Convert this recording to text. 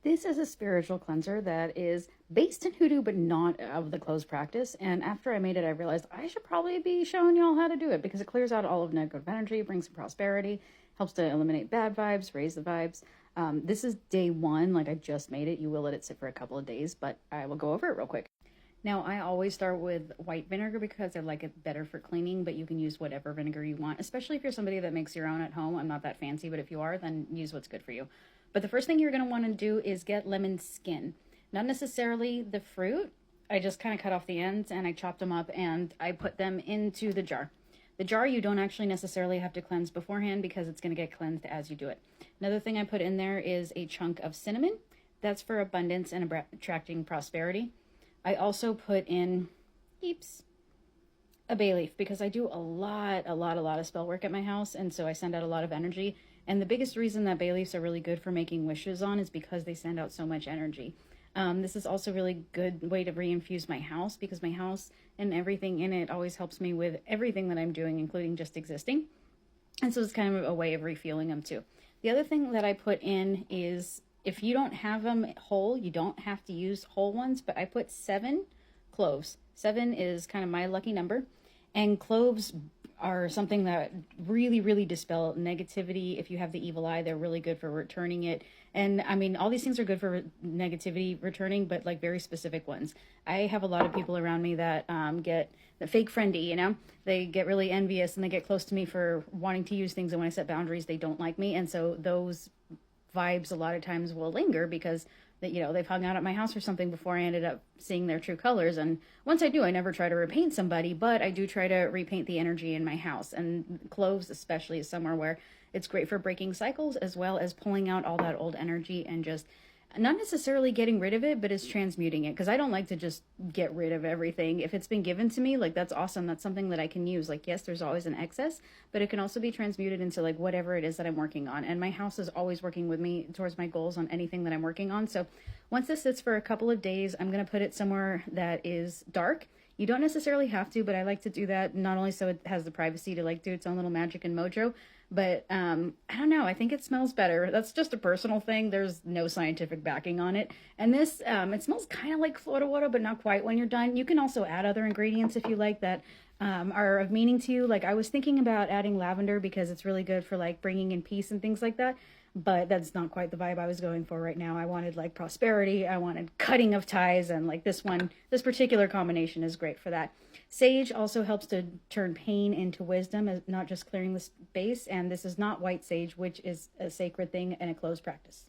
This is a spiritual cleanser that is based in hoodoo, but not of the closed practice. And after I made it, I realized I should probably be showing y'all how to do it because it clears out all of negative energy, brings some prosperity, helps to eliminate bad vibes, raise the vibes. This is day one, like I just made it. You will let it sit for a couple of days, but I will go over it real quick. Now, I always start with white vinegar because I like it better for cleaning, but you can use whatever vinegar you want, especially if you're somebody that makes your own at home. I'm not that fancy, but if you are, then use what's good for you. But the first thing you're going to want to do is get lemon skin. Not necessarily the fruit. I just kind of cut off the ends and I chopped them up and I put them into the jar. The jar you don't actually necessarily have to cleanse beforehand because it's going to get cleansed as you do it. Another thing I put in there is a chunk of cinnamon. That's for abundance and attracting prosperity. I also put in a bay leaf because I do a lot of spell work at my house, and so I send out a lot of energy. And the biggest reason that bay leaves are really good for making wishes on is because they send out so much energy. This is also a really good way to reinfuse my house because my house and everything in it always helps me with everything that I'm doing, including just existing. And so it's kind of a way of refueling them too. The other thing that I put in is, if you don't have them whole, you don't have to use whole ones, but I put 7 cloves. 7 is kind of my lucky number. And cloves are something that really dispel negativity. If you have the evil eye, they're really good for returning it. And I mean, all these things are good for negativity returning, but like very specific ones. I have a lot of people around me that get the fake friendly, you know? They get really envious and they get close to me for wanting to use things. And when I set boundaries, they don't like me. And so those vibes a lot of times will linger because they've hung out at my house or something before I ended up seeing their true colors. And once I do, I never try to repaint somebody, but I do try to repaint the energy in my house. And cloves especially is somewhere where it's great for breaking cycles as well as pulling out all that old energy and just not necessarily getting rid of it, but it's transmuting it. Because I don't like to just get rid of everything. If it's been given to me, like, that's awesome. That's something that I can use. Like, yes, there's always an excess, but it can also be transmuted into like whatever it is that I'm working on. And my house is always working with me towards my goals on anything that I'm working on. So once this sits for a couple of days, I'm going to put it somewhere that is dark. You don't necessarily have to, but I like to do that not only so it has the privacy to like do its own little magic and mojo, but I don't know, I think it smells better. That's just a personal thing. There's no scientific backing on it. And this, it smells kind of like Florida water, but not quite when you're done. You can also add other ingredients if you like that are of meaning to you. Like I was thinking about adding lavender because it's really good for like bringing in peace and things like that. But that's not quite the vibe I was going for right now. I wanted like prosperity. I wanted cutting of ties. And like this particular combination is great for that. Sage also helps to turn pain into wisdom, not just clearing the space. And this is not white sage, which is a sacred thing and a closed practice.